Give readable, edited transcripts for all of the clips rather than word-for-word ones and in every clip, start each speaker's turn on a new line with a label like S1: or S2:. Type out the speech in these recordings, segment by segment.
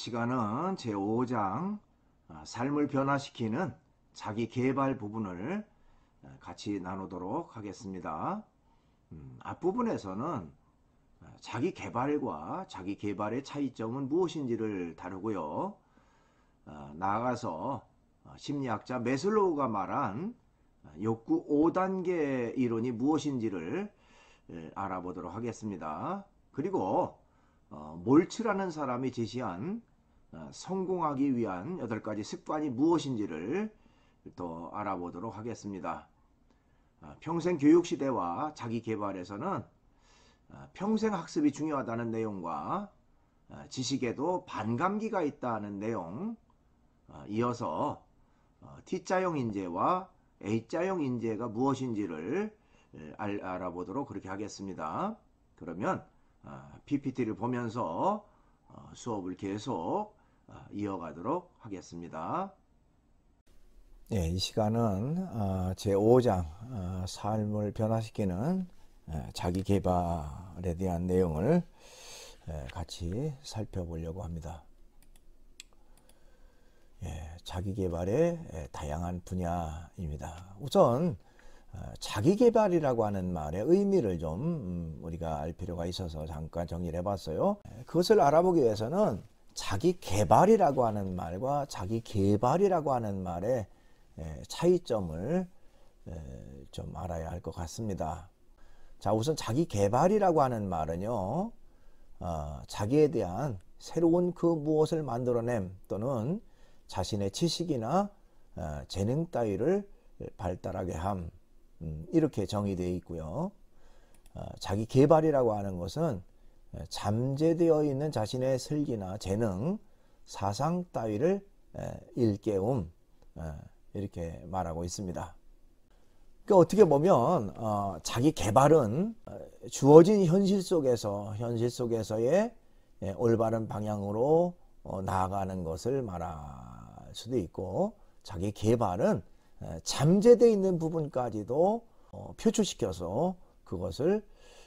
S1: 시간은 제5장 삶을 변화시키는 자기 개발 부분을 같이 나누도록 하겠습니다. 앞부분에서는 자기 개발과 자기 개발의 차이점은 무엇인지를 다루고요. 나아가서 심리학자 매슬로우가 말한 욕구 5단계 이론이 무엇인지를 알아보도록 하겠습니다. 그리고 몰츠라는 사람이 제시한 성공하기 위한 8가지 습관이 무엇인지를 또 알아보도록 하겠습니다. 평생 교육 시대와 자기 개발에서는 평생 학습이 중요하다는 내용과 지식에도 반감기가 있다는 내용, 이어서 T자형 인재와 A자형 인재가 무엇인지를 알아보도록 그렇게 하겠습니다. 그러면 PPT를 보면서 수업을 계속 이어가도록 하겠습니다.
S2: 네, 이 시간은 제5장 삶을 변화시키는 자기 개발에 대한 내용을 같이 살펴보려고 합니다. 자기 개발의 다양한 분야입니다. 우선 자기 개발이라고 하는 말의 의미를 좀 우리가 알 필요가 있어서 잠깐 정리를 해봤어요. 그것을 알아보기 위해서는 자기 개발이라고 하는 말과 자기 개발이라고 하는 말의 차이점을 좀 알아야 할 것 같습니다. 자, 우선 자기 개발이라고 하는 말은요, 자기에 대한 새로운 그 무엇을 만들어냄 또는 자신의 지식이나 재능 따위를 발달하게 함, 이렇게 정의되어 있고요. 자기 개발이라고 하는 것은 잠재되어 있는 자신의 슬기나 재능, 사상 따위를 일깨움, 이렇게 말하고 있습니다. 그러니까 어떻게 보면 자기 개발은 주어진 현실 속에서의 올바른 방향으로 나아가는 것을 말할 수도 있고, 자기 개발은 잠재되어 있는 부분까지도 표출시켜서 그것을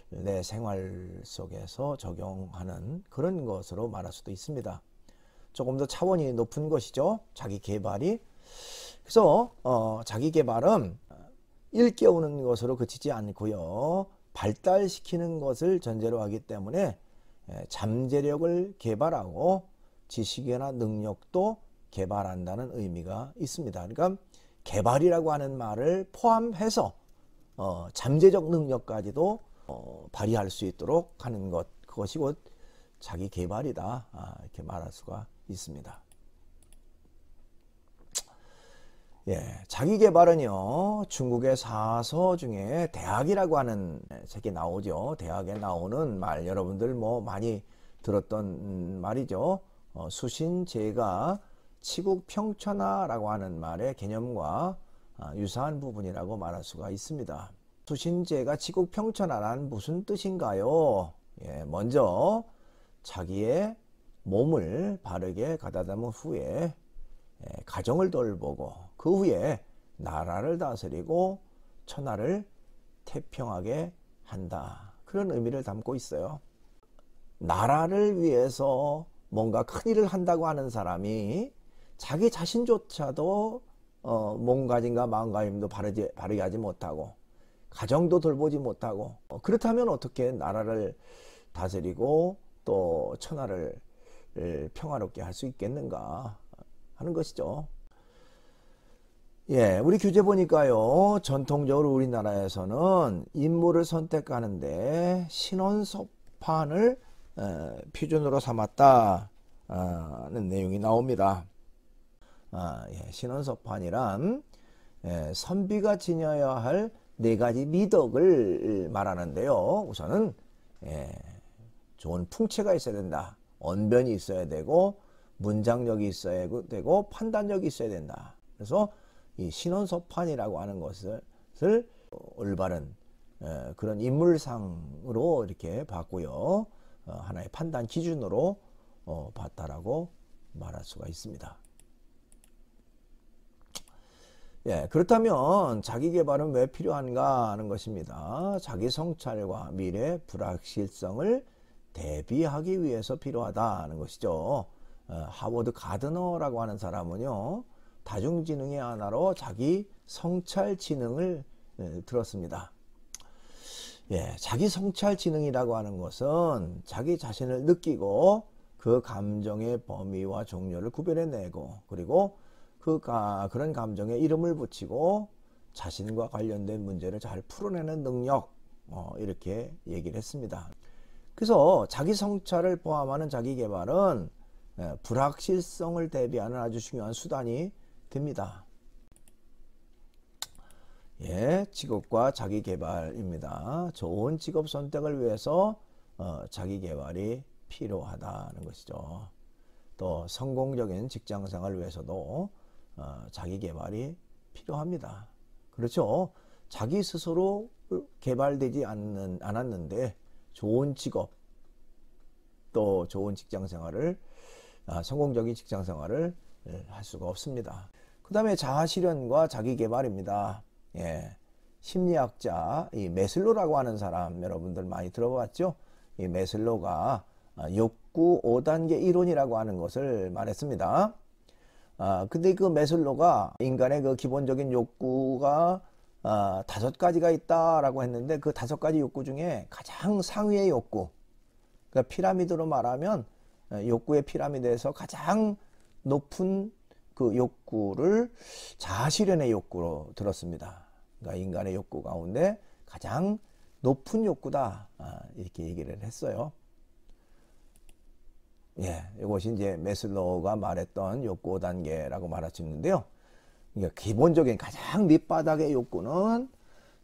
S2: 내 생활 속에서 적용하는 그런 것으로 말할 수도 있습니다. 조금 더 차원이 높은 것이죠, 자기 개발이. 그래서 자기 개발은 일깨우는 것으로 그치지 않고요, 발달시키는 것을 전제로 하기 때문에 잠재력을 개발하고 지식이나 능력도 개발한다는 의미가 있습니다. 그러니까 개발이라고 하는 말을 포함해서 잠재적 능력까지도 발휘할 수 있도록 하는 것, 그것이 곧 자기 개발이다, 이렇게 말할 수가 있습니다. 자기 개발은요, 중국의 사서 중에 대학이라고 하는 책이 나오죠. 대학에 나오는 말, 여러분들 뭐 많이 들었던 말이죠. 수신제가 치국평천하라고 하는 말의 개념과 유사한 부분이라고 말할 수가 있습니다. 수신제가 치국평천하란 무슨 뜻인가요? 먼저 자기의 몸을 바르게 가다듬은 후에 가정을 돌보고 그 후에 나라를 다스리고 천하를 태평하게 한다, 그런 의미를 담고 있어요. 나라를 위해서 뭔가 큰일을 한다고 하는 사람이 자기 자신조차도 몸가짐과 마음가짐도 바르게 하지 못하고 가정도 돌보지 못하고, 그렇다면 어떻게 나라를 다스리고 또 천하를 평화롭게 할 수 있겠는가 하는 것이죠. 우리 규제 보니까요, 전통적으로 우리나라에서는 인물을 선택하는데 신원서판을 표준으로 삼았다는 내용이 나옵니다. 신원서판이란 선비가 지녀야 할 4가지 미덕을 말하는데요. 우선은 좋은 풍채가 있어야 된다, 언변이 있어야 되고, 문장력이 있어야 되고, 판단력이 있어야 된다. 그래서 이 신원서판이라고 하는 것을 올바른 그런 인물상으로 이렇게 봤고요, 하나의 판단 기준으로 봤다라고 말할 수가 있습니다. 그렇다면 자기 개발은 왜 필요한가 하는 것입니다. 자기 성찰과 미래 불확실성을 대비하기 위해서 필요하다는 것이죠. 하워드 가드너라고 하는 사람은요, 다중지능의 하나로 자기 성찰 지능을 들었습니다. 예, 자기 성찰 지능이라고 하는 것은 자기 자신을 느끼고 그 감정의 범위와 종류를 구별해내고, 그리고 그런 감정에 이름을 붙이고 자신과 관련된 문제를 잘 풀어내는 능력, 이렇게 얘기를 했습니다. 그래서 자기 성찰을 포함하는 자기 개발은 불확실성을 대비하는 아주 중요한 수단이 됩니다. 예, 직업과 자기 개발입니다. 좋은 직업 선택을 위해서 자기 개발이 필요하다는 것이죠. 또 성공적인 직장 생활을 위해서도 자기 개발이 필요합니다. 그렇죠. 자기 스스로 개발되지 않았는데 좋은 직업, 또 좋은 직장 생활을, 성공적인 직장 생활을 할 수가 없습니다. 그 다음에 자아실현과 자기 개발입니다. 예, 심리학자 이 메슬로라고 하는 사람 여러분들 많이 들어봤죠? 이 메슬로가 욕구 5단계 이론이라고 하는 것을 말했습니다. 근데 그 메슬로가 인간의 그 기본적인 욕구가 5가지가 있다라고 했는데, 그 5가지 욕구 중에 가장 상위의 욕구, 그러니까 피라미드로 말하면 욕구의 피라미드에서 가장 높은 그 욕구를 자아실현의 욕구로 들었습니다. 그러니까 인간의 욕구 가운데 가장 높은 욕구다, 이렇게 얘기를 했어요. 예, 이것이 이제 메슬로우가 말했던 욕구 5단계라고 말할 수 있는데요. 그러니까 기본적인 가장 밑바닥의 욕구는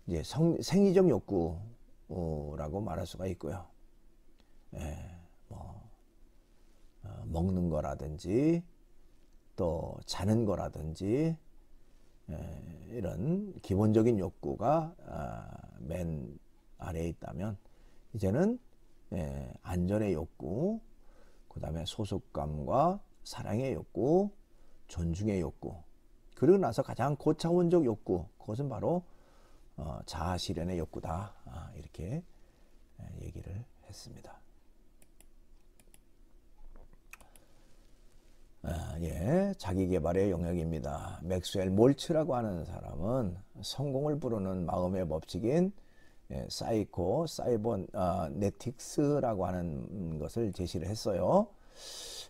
S2: 이제 생리적 욕구라고 말할 수가 있고요. 예, 먹는 거라든지 또 자는 거라든지, 이런 기본적인 욕구가 맨 아래에 있다면, 이제는 안전의 욕구, 그 다음에 소속감과 사랑의 욕구, 존중의 욕구, 그러고 나서 가장 고차원적 욕구, 그것은 바로 자아실현의 욕구다, 이렇게 얘기를 했습니다. 예, 자기개발의 영역입니다. 맥스웰 몰츠라고 하는 사람은 성공을 부르는 마음의 법칙인 사이코 사이버네틱스라고 하는 것을 제시를 했어요.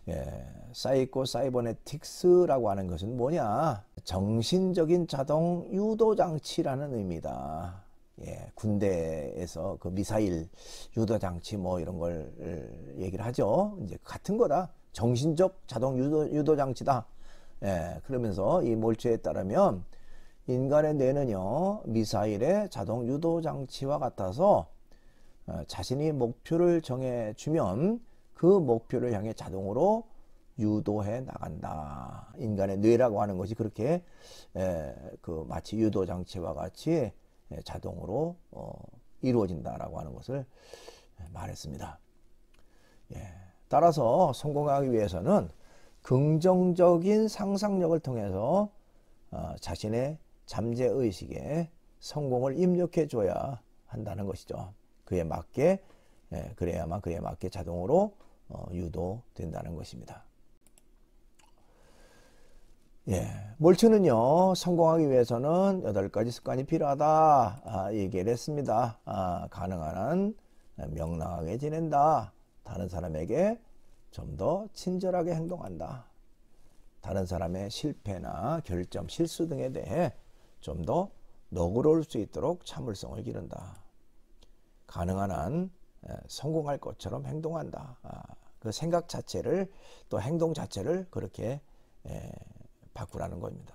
S2: 예, 사이코 사이버네틱스라고 하는 것은 뭐냐? 정신적인 자동 유도 장치라는 의미다. 예, 군대에서 그 미사일 유도 장치 뭐 이런 걸 얘기를 하죠. 이제 같은 거다. 정신적 자동 유도 장치다. 예, 그러면서 이 몰츠에 따르면 인간의 뇌는요, 미사일의 자동 유도 장치와 같아서 자신이 목표를 정해주면 그 목표를 향해 자동으로 유도해 나간다. 인간의 뇌라고 하는 것이 그렇게 그 마치 유도 장치와 같이 자동으로 이루어진다라고 하는 것을 말했습니다. 예. 따라서 성공하기 위해서는 긍정적인 상상력을 통해서 자신의 잠재의식에 성공을 입력해 줘야 한다는 것이죠. 그에 맞게, 그래야만 그에 맞게 자동으로 유도된다는 것입니다. 예, 몰츠는요, 성공하기 위해서는 8가지 습관이 필요하다, 얘기를 했습니다. 가능한 한 명랑하게 지낸다. 다른 사람에게 좀 더 친절하게 행동한다. 다른 사람의 실패나 결점, 실수 등에 대해 좀 더 너그러울 수 있도록 참을성을 기른다. 가능한 한 성공할 것처럼 행동한다. 그 생각 자체를, 또 행동 자체를 그렇게 바꾸라는 겁니다.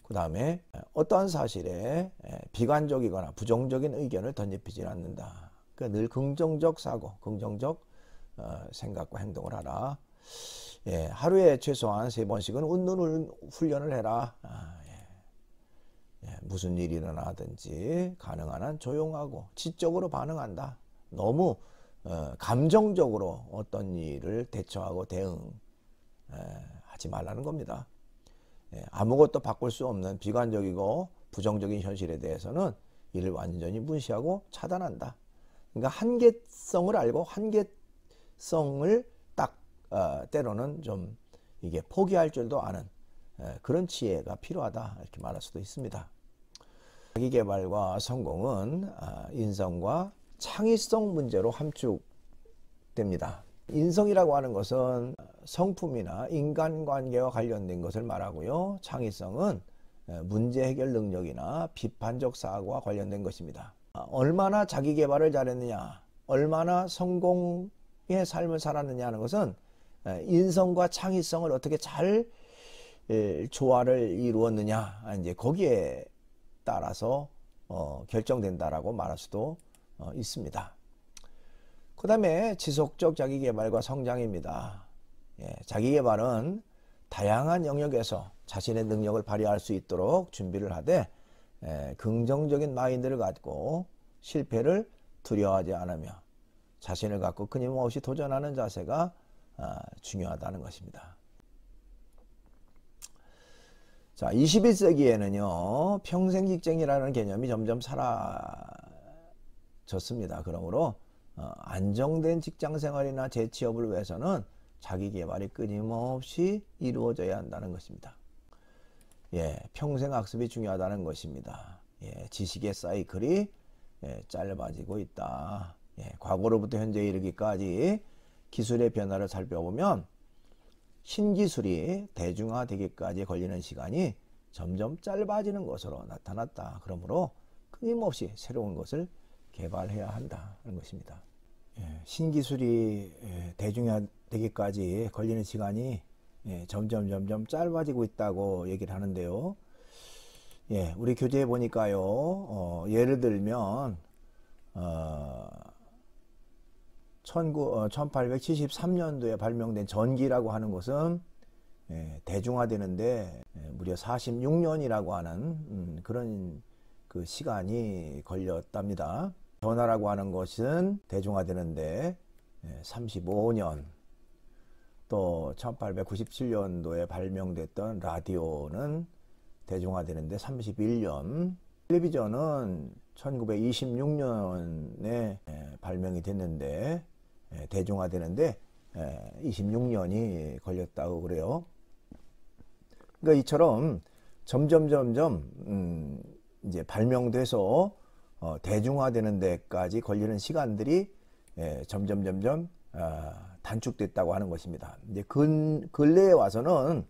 S2: 그 다음에 어떠한 사실에 비관적이거나 부정적인 의견을 던지지 않는다. 그러니까 늘 긍정적 사고, 긍정적 생각과 행동을 하라. 예, 하루에 최소한 3번씩은 웃는 훈련을 해라. 무슨 일이 일어나든지 가능한 한 조용하고 지적으로 반응한다. 너무 감정적으로 어떤 일을 대처하고 대응하지 말라는 겁니다. 아무것도 바꿀 수 없는 비관적이고 부정적인 현실에 대해서는 이를 완전히 무시하고 차단한다. 그러니까 한계성을 알고 한계성을 딱 때로는 좀 이게 포기할 줄도 아는 그런 지혜가 필요하다 이렇게 말할 수도 있습니다. 자기계발과 성공은 인성과 창의성 문제로 함축됩니다. 인성이라고 하는 것은 성품이나 인간관계와 관련된 것을 말하고요. 창의성은 문제 해결 능력이나 비판적 사고와 관련된 것입니다. 얼마나 자기계발을 잘했느냐, 얼마나 성공의 삶을 살았느냐 하는 것은 인성과 창의성을 어떻게 잘 조화를 이루었느냐, 이제 거기에 따라서 결정된다라고 말할 수도 있습니다. 그 다음에 지속적 자기계발과 성장입니다. 자기계발은 다양한 영역에서 자신의 능력을 발휘할 수 있도록 준비를 하되 긍정적인 마인드를 갖고 실패를 두려워하지 않으며 자신을 갖고 끊임없이 도전하는 자세가 중요하다는 것입니다. 자, 21세기에는요, 평생 직장이라는 개념이 점점 사라졌습니다. 그러므로 안정된 직장 생활이나 재취업을 위해서는 자기 개발이 끊임없이 이루어져야 한다는 것입니다. 평생 학습이 중요하다는 것입니다. 지식의 사이클이 짧아지고 있다. 과거로부터 현재에 이르기까지 기술의 변화를 살펴보면 신기술이 대중화되기까지 걸리는 시간이 점점 짧아지는 것으로 나타났다. 그러므로 끊임없이 새로운 것을 개발해야 한다는 것입니다. 신기술이 대중화되기까지 걸리는 시간이 점점 짧아지고 있다고 얘기를 하는데요. 우리 교재에 보니까요, 예를 들면 1873년도에 발명된 전기라고 하는 것은 대중화되는데 무려 46년이라고 하는 그런 그 시간이 걸렸답니다. 전화라고 하는 것은 대중화되는데 35년, 또 1897년도에 발명됐던 라디오는 대중화되는데 31년, 텔레비전은 1926년에 발명이 됐는데 대중화되는데 26년이 걸렸다고 그래요. 그러니까 이처럼 점점 이제 발명돼서 대중화되는 데까지 걸리는 시간들이 점점 단축됐다고 하는 것입니다. 이제 근래에 와서는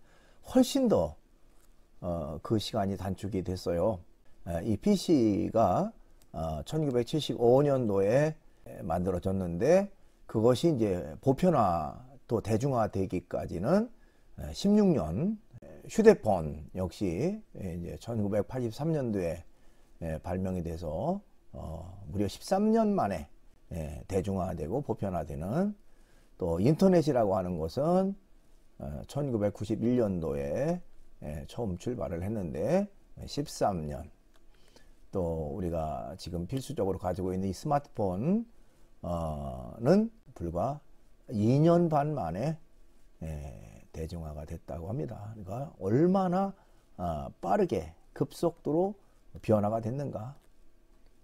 S2: 훨씬 더 그 시간이 단축이 됐어요. 이 PC가 1975년도에 만들어졌는데 그것이 이제 보편화 또 대중화되기까지는 16년, 휴대폰 역시 이제 1983년도에 발명이 돼서 무려 13년 만에 대중화되고 보편화되는, 또 인터넷이라고 하는 것은 1991년도에 처음 출발을 했는데 13년, 또 우리가 지금 필수적으로 가지고 있는 이 스마트폰은 불과 2년 반 만에 대중화가 됐다고 합니다. 그러니까 얼마나 빠르게 급속도로 변화가 됐는가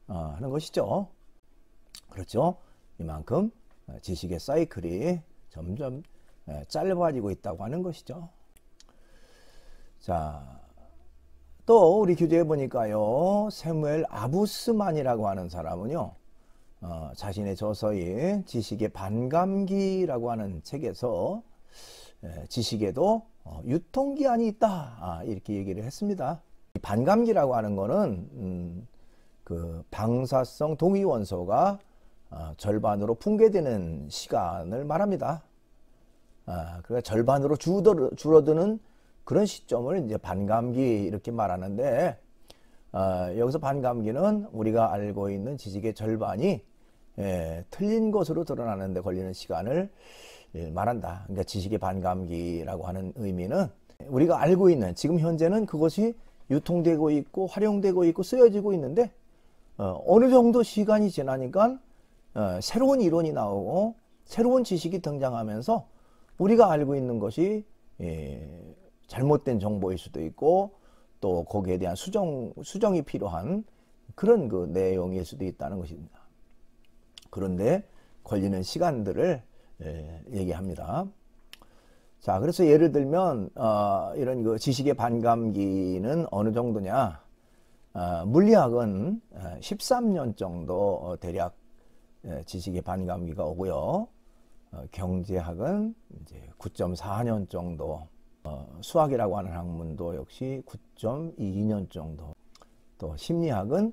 S2: 하는 것이죠. 그렇죠. 이만큼 지식의 사이클이 점점 짧아지고 있다고 하는 것이죠. 자, 또 우리 교재에 보니까요, 세무엘 아부스만이라고 하는 사람은요, 자신의 저서인 지식의 반감기라고 하는 책에서 지식에도 유통기한이 있다, 이렇게 얘기를 했습니다. 반감기라고 하는 거는 그 방사성 동위원소가 절반으로 붕괴되는 시간을 말합니다. 그러니까 절반으로 줄어드는 그런 시점을 이제 반감기 이렇게 말하는데, 여기서 반감기는 우리가 알고 있는 지식의 절반이 틀린 것으로 드러나는 데 걸리는 시간을 말한다. 그러니까 지식의 반감기라고 하는 의미는 우리가 알고 있는, 지금 현재는 그것이 유통되고 있고 활용되고 있고 쓰여지고 있는데 어느 정도 시간이 지나니까 새로운 이론이 나오고 새로운 지식이 등장하면서 우리가 알고 있는 것이 잘못된 정보일 수도 있고, 또 거기에 대한 수정이 필요한 그런 그 내용일 수도 있다는 것입니다. 그런데 걸리는 시간들을 얘기합니다. 자, 그래서 예를 들면 이런 그 지식의 반감기는 어느 정도냐? 물리학은 13년 정도 대략 지식의 반감기가 오고요. 경제학은 이제 9.4년 정도, 수학이라고 하는 학문도 역시 9.22년 정도, 또 심리학은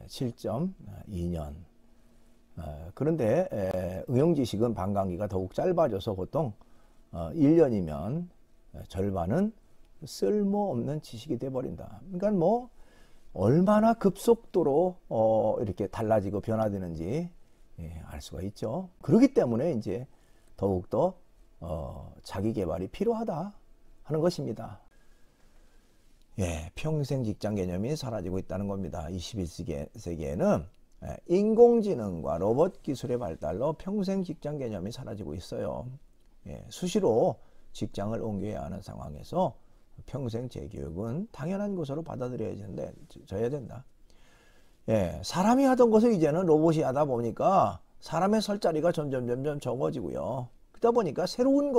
S2: 7.2년. 그런데 응용지식은 반감기가 더욱 짧아져서 보통 1년이면 절반은 쓸모없는 지식이 돼버린다. 그러니까 뭐 얼마나 급속도로 이렇게 달라지고 변화되는지 알 수가 있죠. 그렇기 때문에 이제 더욱더 자기 개발이 필요하다 하는 것입니다. 예, 평생 직장 개념이 사라지고 있다는 겁니다. 21세기에는 인공지능과 로봇 기술의 발달로 평생 직장 개념이 사라지고 있어요. 예, 수시로 직장을 옮겨야 하는 상황에서 평생 재교육은 당연한 것으로 받아들여져야 된다. 예, 사람이 하던 것을 이제는 로봇이 하다 보니까 사람의 설 자리가 점점 적어지고요. 그러다 보니까 새로운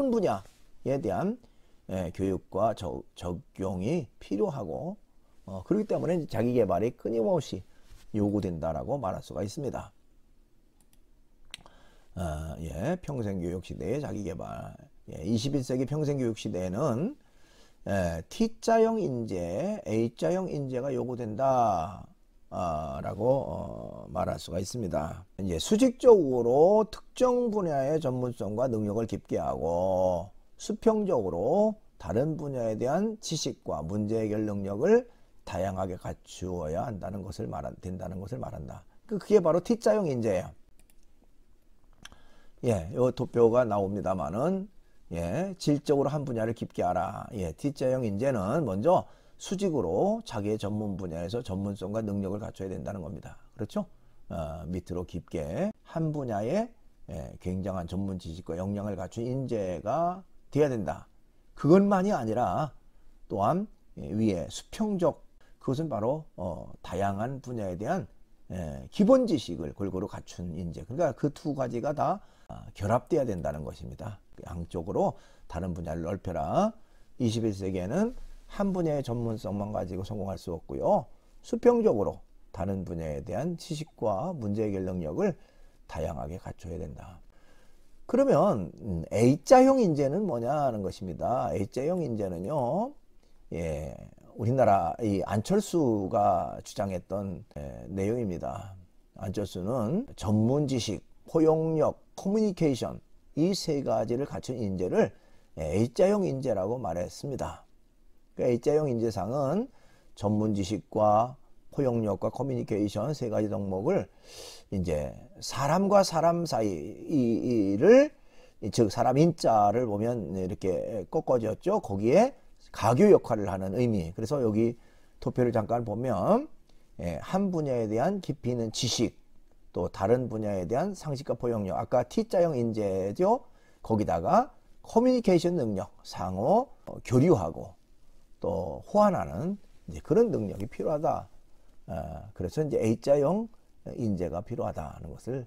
S2: 분야에 대한 교육과 적용이 필요하고 그렇기 때문에 자기 개발이 끊임없이 요구된다라고 말할 수가 있습니다. 예, 평생교육 시대의 자기개발. 예, 21세기 평생교육 시대에는 T자형 인재, A자형 인재가 요구된다 라고 말할 수가 있습니다. 이제 수직적으로 특정 분야의 전문성과 능력을 깊게 하고 수평적으로 다른 분야에 대한 지식과 문제 해결 능력을 다양하게 갖추어야 한다는 것을 된다는 것을 말한다. 그게 바로 T자형 인재예요. 예, 요 도표가 나옵니다만은, 예, 질적으로 한 분야를 깊게 알아. 예, T자형 인재는 먼저 수직으로 자기의 전문 분야에서 전문성과 능력을 갖춰야 된다는 겁니다. 그렇죠? 밑으로 깊게 한 분야에 굉장한 전문 지식과 역량을 갖춘 인재가 되어야 된다. 그것만이 아니라 또한 위에 수평적, 그것은 바로 다양한 분야에 대한 기본 지식을 골고루 갖춘 인재. 그러니까 그 두 가지가 다 결합돼야 된다는 것입니다. 양쪽으로 다른 분야를 넓혀라. 21세기에는 한 분야의 전문성만 가지고 성공할 수 없고요. 수평적으로 다른 분야에 대한 지식과 문제 해결 능력을 다양하게 갖춰야 된다. 그러면 A자형 인재는 뭐냐는 것입니다. A자형 인재는요, 예, 우리나라 이 안철수가 주장했던 내용입니다. 안철수는 전문 지식, 포용력, 커뮤니케이션 이 세 가지를 갖춘 인재를 A자형 인재라고 말했습니다. 그러니까 A자형 인재상은 전문 지식과 포용력과 커뮤니케이션 세 가지 덕목을 이제 사람과 사람 사이를, 즉 사람 인자를 보면 이렇게 꺾어졌죠. 거기에 가교 역할을 하는 의미. 그래서 여기 도표를 잠깐 보면 한 분야에 대한 깊이 있는 지식, 또 다른 분야에 대한 상식과 포용력, 아까 T자형 인재죠. 거기다가 커뮤니케이션 능력, 상호 교류하고 또 호환하는 이제 그런 능력이 필요하다. 그래서 이제 A자형 인재가 필요하다는 것을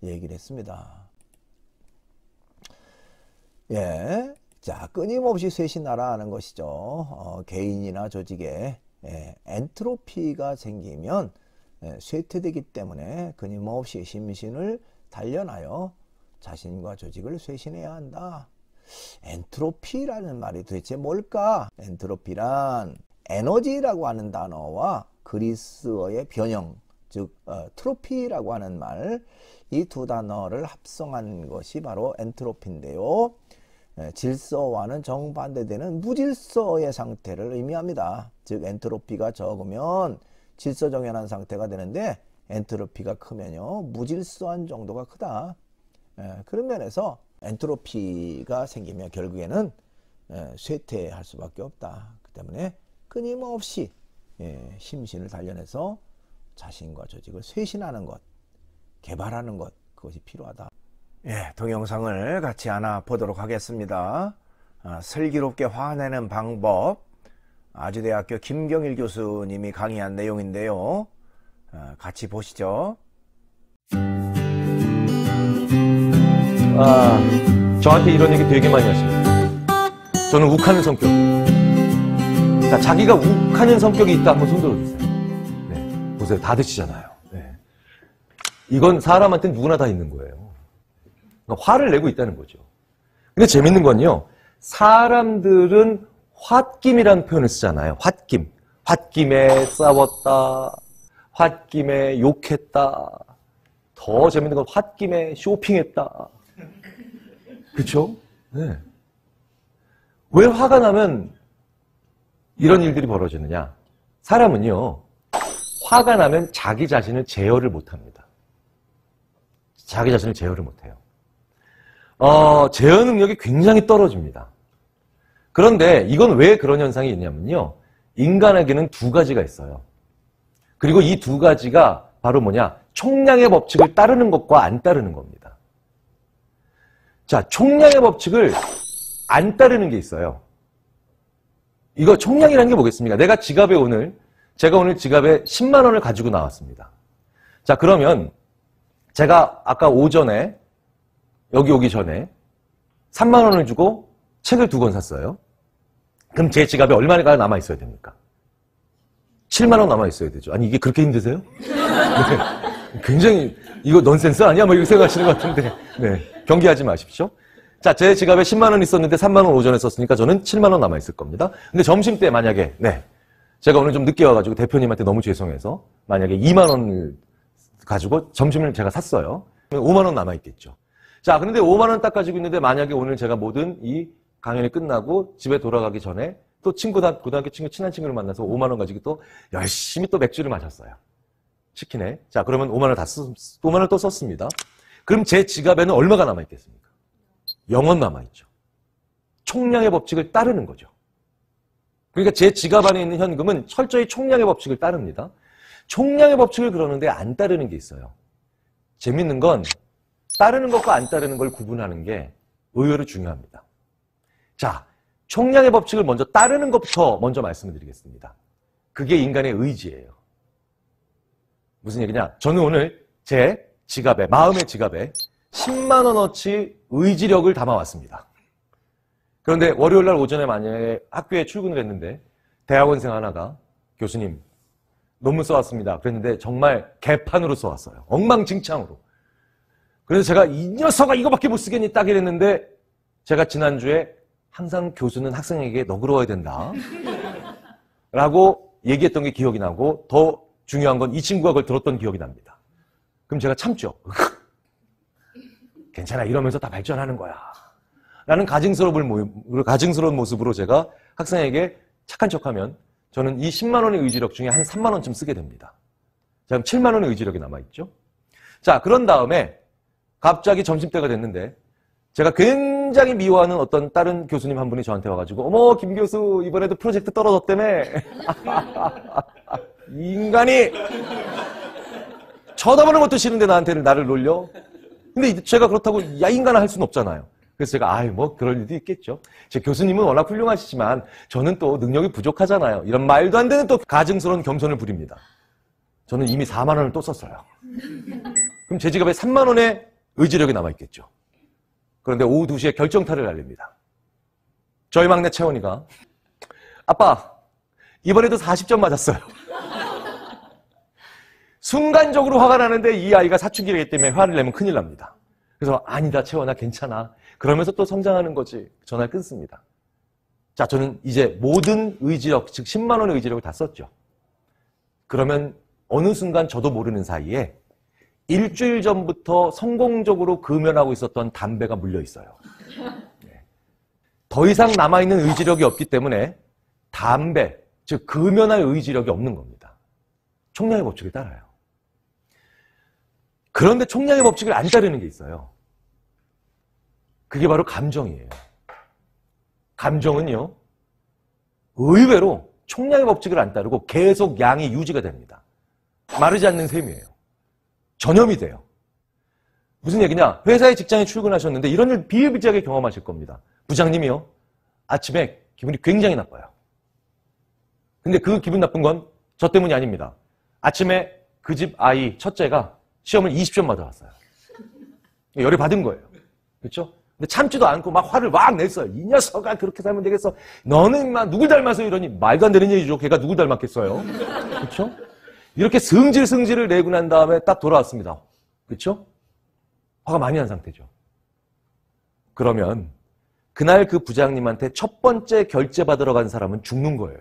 S2: 얘기를 했습니다. 예, 자, 끊임없이 쇄신하라는 것이죠. 개인이나 조직에 엔트로피가 생기면 쇠퇴되기 때문에 끊임없이 심신을 단련하여 자신과 조직을 쇄신해야 한다. 엔트로피라는 말이 도대체 뭘까? 엔트로피란 에너지라고 하는 단어와 그리스어의 변형, 즉 트로피라고 하는 말, 이 두 단어를 합성한 것이 바로 엔트로피인데요. 질서와는 정반대되는 무질서의 상태를 의미합니다. 즉 엔트로피가 적으면 질서정연한 상태가 되는데 엔트로피가 크면요 무질서한 정도가 크다. 그런 면에서 엔트로피가 생기면 결국에는 쇠퇴할 수밖에 없다. 그 때문에 끊임없이 심신을 단련해서 자신과 조직을 쇄신하는 것, 개발하는 것, 그것이 필요하다. 예, 동영상을 같이 하나 보도록 하겠습니다. 슬기롭게 화내는 방법, 아주대학교 김경일 교수님이 강의한 내용인데요. 같이 보시죠.
S3: 저한테 이런 얘기 되게 많이 하십니다. 저는 욱하는 성격. 자, 자기가 욱하는 성격이 있다 한번 손 들어주세요. 네, 보세요. 다 드시잖아요. 네. 이건 사람한테 누구나 다 있는 거예요. 그러니까 화를 내고 있다는 거죠. 근데 재밌는 건요. 사람들은 홧김이라는 표현을 쓰잖아요. 홧김. 홧김에 싸웠다. 홧김에 욕했다. 더 재밌는 건 홧김에 쇼핑했다. 그렇죠? 네. 왜 화가 나면 이런 일들이 벌어지느냐? 사람은요. 화가 나면 자기 자신을 제어를 못합니다. 자기 자신을 제어를 못해요. 제어 능력이 굉장히 떨어집니다. 그런데 이건 왜 그런 현상이 있냐면요. 인간에게는 두 가지가 있어요. 그리고 이 두 가지가 바로 뭐냐? 총량의 법칙을 따르는 것과 안 따르는 겁니다. 자, 총량의 법칙을 안 따르는 게 있어요. 이거 총량이라는 게 뭐겠습니까? 제가 오늘 지갑에 10만 원을 가지고 나왔습니다. 자, 그러면 제가 아까 오전에 여기 오기 전에 3만 원을 주고 책을 2권 샀어요. 그럼 제 지갑에 얼마가 남아 있어야 됩니까? 7만 원 남아 있어야 되죠. 아니, 이게 그렇게 힘드세요? 네. 굉장히 이거 넌센스 아니야? 뭐 이렇게 생각하시는 것 같은데. 네. 경계하지 마십시오. 자, 제 지갑에 10만 원 있었는데 3만 원 오전에 썼으니까 저는 7만 원 남아 있을 겁니다. 근데 점심 때 만약에 제가 오늘 좀 늦게 와가지고 대표님한테 너무 죄송해서 만약에 2만 원을 가지고 점심을 제가 샀어요. 그러면 5만 원 남아 있겠죠. 자, 그런데 5만 원 딱 가지고 있는데 만약에 오늘 제가 모든 이 강연이 끝나고 집에 돌아가기 전에 또 고등학교 친구, 친한 친구를 만나서 5만 원 가지고 또 열심히 또 맥주를 마셨어요. 치킨에. 자, 그러면 5만 원 5만 원 또 썼습니다. 그럼 제 지갑에는 얼마가 남아 있겠습니까? 0원 남아 있죠. 총량의 법칙을 따르는 거죠. 그러니까 제 지갑 안에 있는 현금은 철저히 총량의 법칙을 따릅니다. 총량의 법칙을 그러는데 안 따르는 게 있어요. 재밌는 건 따르는 것과 안 따르는 걸 구분하는 게 의외로 중요합니다. 자, 총량의 법칙을 먼저 따르는 것부터 먼저 말씀을 드리겠습니다. 그게 인간의 의지예요. 무슨 얘기냐? 저는 오늘 제 지갑에, 마음의 지갑에 10만 원어치 의지력을 담아왔습니다. 그런데 월요일 날 오전에 만약에 학교에 출근을 했는데 대학원생 하나가 교수님 논문 써왔습니다. 그랬는데 정말 개판으로 써왔어요. 엉망진창으로. 그래서 제가 이 녀석아 이거밖에 못 쓰겠니 딱 이랬는데 제가 지난주에 항상 교수는 학생에게 너그러워야 된다 라고 얘기했던 게 기억이 나고 더 중요한 건 이 친구가 그걸 들었던 기억이 납니다. 그럼 제가 참죠. 괜찮아 이러면서 다 발전하는 거야 라는 가증스러운 모습으로 제가 학생에게 착한 척하면 저는 이 10만 원의 의지력 중에 한 3만 원쯤 쓰게 됩니다. 자, 그럼 7만 원의 의지력이 남아있죠. 자, 그런 다음에 갑자기 점심때가 됐는데 제가 굉장히 미워하는 어떤 다른 교수님 한 분이 저한테 와가지고 어머 김 교수 이번에도 프로젝트 떨어졌다며 이 인간이 쳐다보는 것도 싫은데 나를 놀려. 근데 제가 그렇다고 야 인간아 할 수는 없잖아요. 그래서 제가 뭐 그럴 일도 있겠죠. 제 교수님은 워낙 훌륭하시지만 저는 또 능력이 부족하잖아요. 이런 말도 안 되는 또 가증스러운 겸손을 부립니다. 저는 이미 4만 원을 또 썼어요. 그럼 제 지갑에 3만 원의 의지력이 남아있겠죠. 그런데 오후 2시에 결정타를 날립니다. 저희 막내 채원이가 아빠 이번에도 40점 맞았어요. 순간적으로 화가 나는데 이 아이가 사춘기이기 때문에 화를 내면 큰일 납니다. 그래서 아니다 채원아 괜찮아. 그러면서 또 성장하는 거지. 전화를 끊습니다. 자, 저는 이제 모든 의지력, 즉 10만 원의 의지력을 다 썼죠. 그러면 어느 순간 저도 모르는 사이에 일주일 전부터 성공적으로 금연하고 있었던 담배가 물려 있어요. 더 이상 남아있는 의지력이 없기 때문에 담배, 즉 금연할 의지력이 없는 겁니다. 총량의 법칙을 따라요. 그런데 총량의 법칙을 안 따르는 게 있어요. 그게 바로 감정이에요. 감정은요, 의외로 총량의 법칙을 안 따르고 계속 양이 유지가 됩니다. 마르지 않는 셈이에요. 전염이 돼요. 무슨 얘기냐? 회사에 직장에 출근하셨는데 이런 일 비일비재하게 경험하실 겁니다. 부장님이요, 아침에 기분이 굉장히 나빠요. 근데 그 기분 나쁜 건 저 때문이 아닙니다. 아침에 그 집 아이 첫째가 시험을 20점 맞아왔어요. 열이 받은 거예요. 그렇죠? 근데 참지도 않고 막 화를 막 냈어요. 이 녀석아 그렇게 살면 되겠어. 너는 막 누굴 닮아서 이러니. 말도 안 되는 얘기죠. 걔가 누굴 닮았겠어요. 그렇죠? 이렇게 승질을 내고 난 다음에 딱 돌아왔습니다. 그렇죠? 화가 많이 난 상태죠. 그러면 그날 그 부장님한테 첫 번째 결제 받으러 간 사람은 죽는 거예요.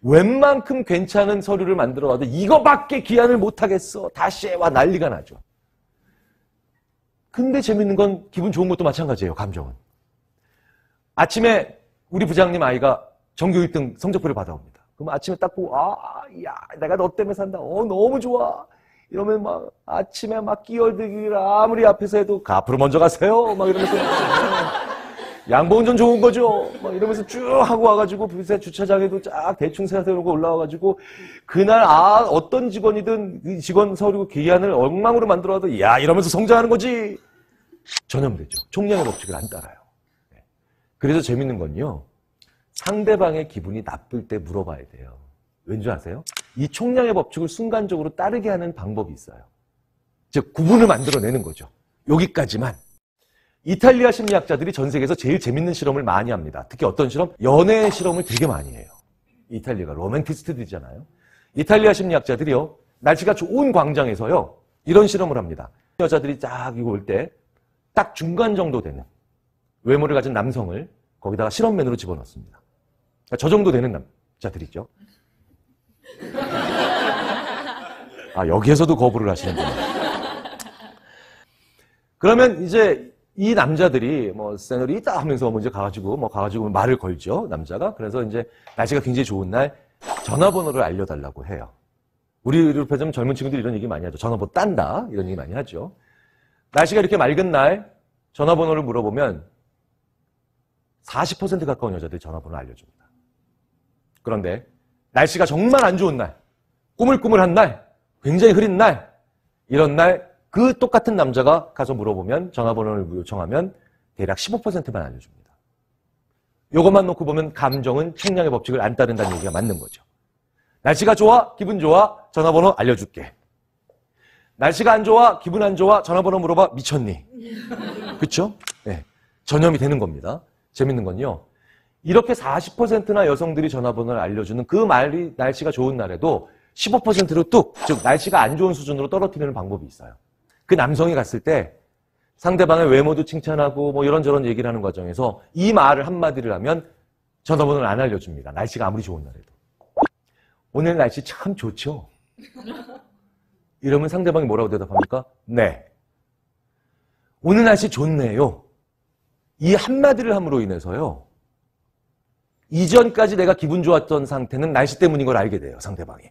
S3: 웬만큼 괜찮은 서류를 만들어 와도 이거밖에 기한을 못하겠어. 다시 해와 난리가 나죠. 근데 재밌는 건 기분 좋은 것도 마찬가지예요. 감정은. 아침에 우리 부장님 아이가 전교 1등 성적표를 받아옵니다. 그럼 아침에 딱 보고 야 내가 너 때문에 산다. 너무 좋아. 이러면 막 아침에 막 끼어들기를 아무리 앞에서 해도 앞으로 먼저 가세요. 막 이러면서 양보 운전 좋은 거죠. 막 이러면서 쭉 하고 와가지고 부세 주차장에도 쫙 대충 세워놓고 올라와가지고 그날 어떤 직원이든 이 직원 서류 기한을 엉망으로 만들어도 야 이러면서 성장하는 거지. 전염되죠. 총량의 법칙을 안 따라요. 그래서 재밌는 건요. 상대방의 기분이 나쁠 때 물어봐야 돼요. 왠지 아세요? 이 총량의 법칙을 순간적으로 따르게 하는 방법이 있어요. 즉 구분을 만들어내는 거죠. 여기까지만. 이탈리아 심리학자들이 전 세계에서 제일 재밌는 실험을 많이 합니다. 특히 어떤 실험? 연애 실험을 되게 많이 해요. 이탈리아가 로맨티스트들이잖아요. 이탈리아 심리학자들이요. 날씨가 좋은 광장에서요. 이런 실험을 합니다. 여자들이 쫙 이거 올 때 딱 중간 정도 되는 외모를 가진 남성을 거기다가 실험맨으로 집어넣습니다. 그러니까 저 정도 되는 남자들이죠. 여기에서도 거부를 하시는군요. 그러면 이제 이 남자들이 세뇨리타 하면서 이제 가가지고 말을 걸죠. 남자가. 그래서 이제 날씨가 굉장히 좋은 날 전화번호를 알려달라고 해요. 우리로 표현하면 젊은 친구들이 이런 얘기 많이 하죠. 전화번호 딴다. 이런 얘기 많이 하죠. 날씨가 이렇게 맑은 날 전화번호를 물어보면 40% 가까운 여자들이 전화번호를 알려줍니다. 그런데 날씨가 정말 안 좋은 날, 꾸물꾸물한 날, 굉장히 흐린 날, 이런 날 그 똑같은 남자가 가서 물어보면 전화번호를 요청하면 대략 15%만 알려줍니다. 이것만 놓고 보면 감정은 총량의 법칙을 안 따른다는 얘기가 맞는 거죠. 날씨가 좋아, 기분 좋아, 전화번호 알려줄게. 날씨가 안 좋아, 기분 안 좋아, 전화번호 물어봐, 미쳤니? 그쵸? 네. 전염이 되는 겁니다. 재밌는 건요. 이렇게 40%나 여성들이 전화번호를 알려주는 그 말이 날씨가 좋은 날에도 15%로 뚝, 즉 날씨가 안 좋은 수준으로 떨어뜨리는 방법이 있어요. 그 남성이 갔을 때 상대방의 외모도 칭찬하고 이런저런 얘기를 하는 과정에서 이 말을 한마디를 하면 전화번호를 안 알려줍니다. 날씨가 아무리 좋은 날에도. 오늘 날씨 참 좋죠? 이러면 상대방이 뭐라고 대답합니까? 네. 오늘 날씨 좋네요. 이 한마디를 함으로 인해서요. 이전까지 내가 기분 좋았던 상태는 날씨 때문인 걸 알게 돼요. 상대방이.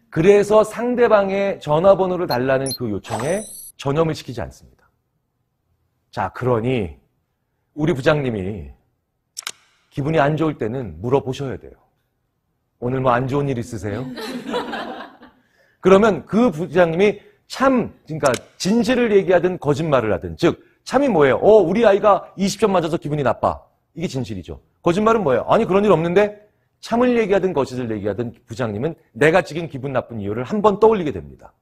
S3: 그래서 상대방의 전화번호를 달라는 그 요청에 전염을 시키지 않습니다. 자, 그러니 우리 부장님이 기분이 안 좋을 때는 물어보셔야 돼요. 오늘 안 좋은 일 있으세요? 그러면 그 부장님이 그러니까 진실을 얘기하든 거짓말을 하든, 즉 참이 뭐예요? 우리 아이가 20점 맞아서 기분이 나빠. 이게 진실이죠. 거짓말은 뭐예요? 아니 그런 일 없는데. 참을 얘기하든 거짓을 얘기하든 부장님은 내가 지금 기분 나쁜 이유를 한 번 떠올리게 됩니다.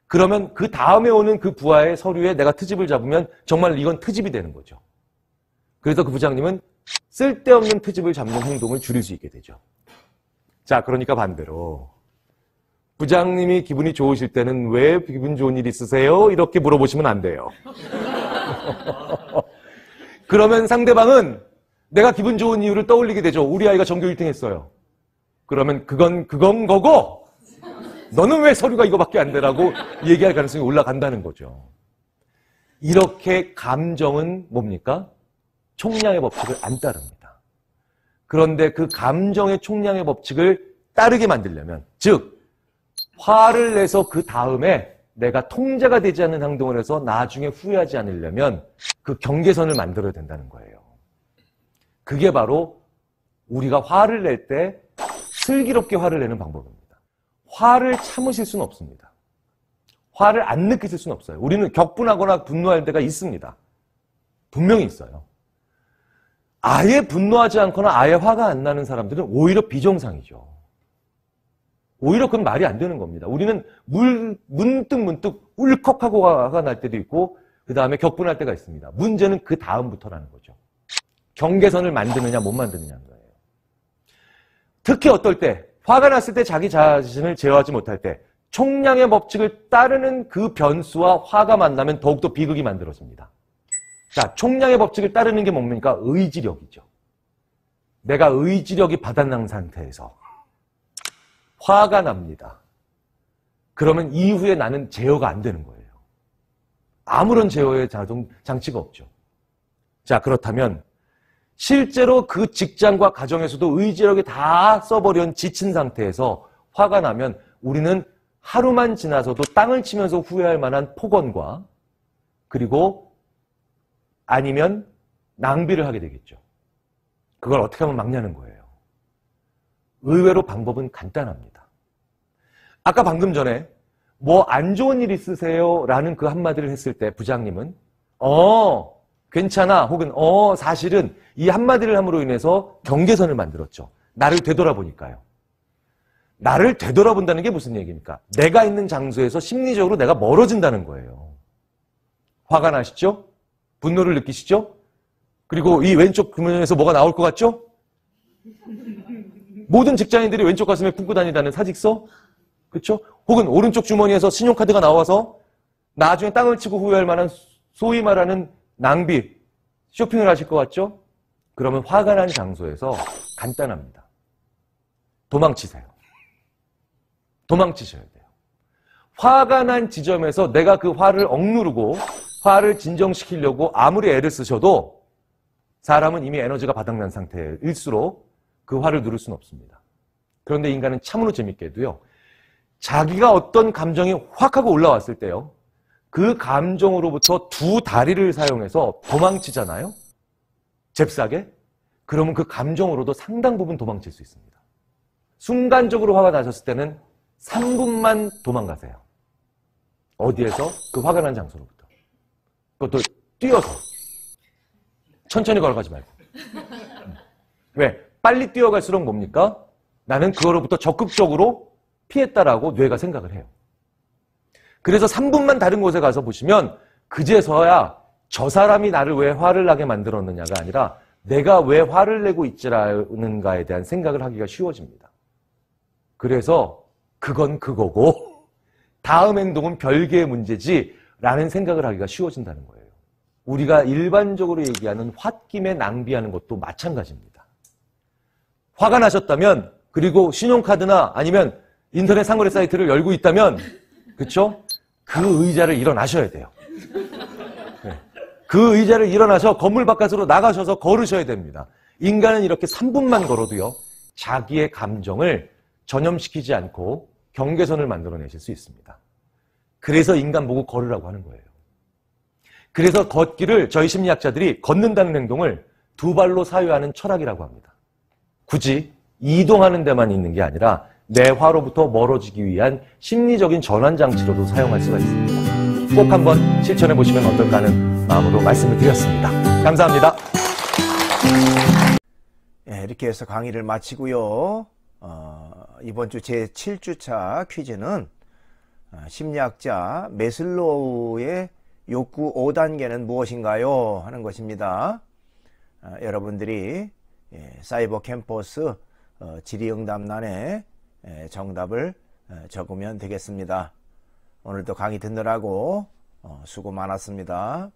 S3: 그러면 그 다음에 오는 그 부하의 서류에 내가 트집을 잡으면 정말 이건 트집이 되는 거죠. 그래서 그 부장님은 쓸데없는 트집을 잡는 행동을 줄일 수 있게 되죠. 자, 그러니까 반대로 부장님이 기분이 좋으실 때는 왜 기분 좋은 일 있으세요? 이렇게 물어보시면 안 돼요. 그러면 상대방은 내가 기분 좋은 이유를 떠올리게 되죠. 우리 아이가 전교 1등 했어요. 그러면 그건 거고 너는 왜 서류가 이거밖에 안 되라고 얘기할 가능성이 올라간다는 거죠. 이렇게 감정은 뭡니까? 총량의 법칙을 안 따릅니다. 그런데 그 감정의 총량의 법칙을 따르게 만들려면, 즉 화를 내서 그 다음에 내가 통제가 되지 않는 행동을 해서 나중에 후회하지 않으려면 그 경계선을 만들어야 된다는 거예요. 그게 바로 우리가 화를 낼 때 슬기롭게 화를 내는 방법입니다. 화를 참으실 수는 없습니다. 화를 안 느끼실 수는 없어요. 우리는 격분하거나 분노할 때가 있습니다. 분명히 있어요. 아예 분노하지 않거나 아예 화가 안 나는 사람들은 오히려 비정상이죠. 오히려 그건 말이 안 되는 겁니다. 우리는 문득 울컥하고 화가 날 때도 있고 그 다음에 격분할 때가 있습니다. 문제는 그 다음부터라는 거죠. 경계선을 만드느냐 못 만드느냐는 거예요. 특히 어떨 때, 화가 났을 때 자기 자신을 제어하지 못할 때 총량의 법칙을 따르는 그 변수와 화가 만나면 더욱더 비극이 만들어집니다. 자, 총량의 법칙을 따르는 게 뭡니까? 의지력이죠. 내가 의지력이 바닥난 상태에서 화가 납니다. 그러면 이후에 나는 제어가 안 되는 거예요. 아무런 제어의 장치가 없죠. 자, 그렇다면 실제로 그 직장과 가정에서도 의지력이 다 써버린 지친 상태에서 화가 나면 우리는 하루만 지나서도 땅을 치면서 후회할 만한 폭언과 그리고 아니면 낭비를 하게 되겠죠. 그걸 어떻게 하면 막냐는 거예요. 의외로 방법은 간단합니다. 아까 방금 전에 뭐 안 좋은 일 있으세요? 라는 그 한마디를 했을 때 부장님은 괜찮아 혹은 사실은 이 한마디를 함으로 인해서 경계선을 만들었죠. 나를 되돌아보니까요. 나를 되돌아본다는 게 무슨 얘기입니까? 내가 있는 장소에서 심리적으로 내가 멀어진다는 거예요. 화가 나시죠? 분노를 느끼시죠? 그리고 이 왼쪽 주머니에서 뭐가 나올 것 같죠? 모든 직장인들이 왼쪽 가슴에 품고 다니다는 사직서? 그렇죠? 혹은 오른쪽 주머니에서 신용카드가 나와서 나중에 땅을 치고 후회할 만한 소위 말하는 낭비, 쇼핑을 하실 것 같죠? 그러면 화가 난 장소에서 간단합니다. 도망치세요. 도망치셔야 돼요. 화가 난 지점에서 내가 그 화를 억누르고 화를 진정시키려고 아무리 애를 쓰셔도 사람은 이미 에너지가 바닥난 상태일수록 그 화를 누를 수는 없습니다. 그런데 인간은 참으로 재밌게도요. 자기가 어떤 감정이 확 하고 올라왔을 때요. 그 감정으로부터 두 다리를 사용해서 도망치잖아요. 잽싸게. 그러면 그 감정으로도 상당 부분 도망칠 수 있습니다. 순간적으로 화가 나셨을 때는 3분만 도망가세요. 어디에서? 그 화가 난 장소로부터. 그것도 뛰어서. 천천히 걸어가지 말고. 왜? 빨리 뛰어갈수록 뭡니까? 나는 그거로부터 적극적으로 피했다라고 뇌가 생각을 해요. 그래서 3분만 다른 곳에 가서 보시면 그제서야 저 사람이 나를 왜 화를 나게 만들었느냐가 아니라 내가 왜 화를 내고 있지라는가에 대한 생각을 하기가 쉬워집니다. 그래서 그건 그거고 다음 행동은 별개의 문제지 라는 생각을 하기가 쉬워진다는 거예요. 우리가 일반적으로 얘기하는 홧김에 낭비하는 것도 마찬가지입니다. 화가 나셨다면 그리고 신용카드나 아니면 인터넷 상거래 사이트를 열고 있다면 그렇죠? 그 의자를 일어나셔야 돼요. 네. 그 의자를 일어나서 건물 바깥으로 나가셔서 걸으셔야 됩니다. 인간은 이렇게 3분만 걸어도요. 자기의 감정을 전염시키지 않고 경계선을 만들어내실 수 있습니다. 그래서 인간 보고 걸으라고 하는 거예요. 그래서 걷기를 저희 심리학자들이 걷는다는 행동을 두 발로 사유하는 철학이라고 합니다. 굳이 이동하는 데만 있는 게 아니라 내 화로부터 멀어지기 위한 심리적인 전환장치로도 사용할 수가 있습니다. 꼭 한번 실천해 보시면 어떨까 하는 마음으로 말씀을 드렸습니다. 감사합니다.
S2: 네, 이렇게 해서 강의를 마치고요. 이번 주 제7주차 퀴즈는 심리학자 매슬로우의 욕구 5단계는 무엇인가요? 하는 것입니다. 여러분들이 사이버 캠퍼스 질의응답란에 정답을 적으면 되겠습니다. 오늘도 강의 듣느라고 수고 많았습니다.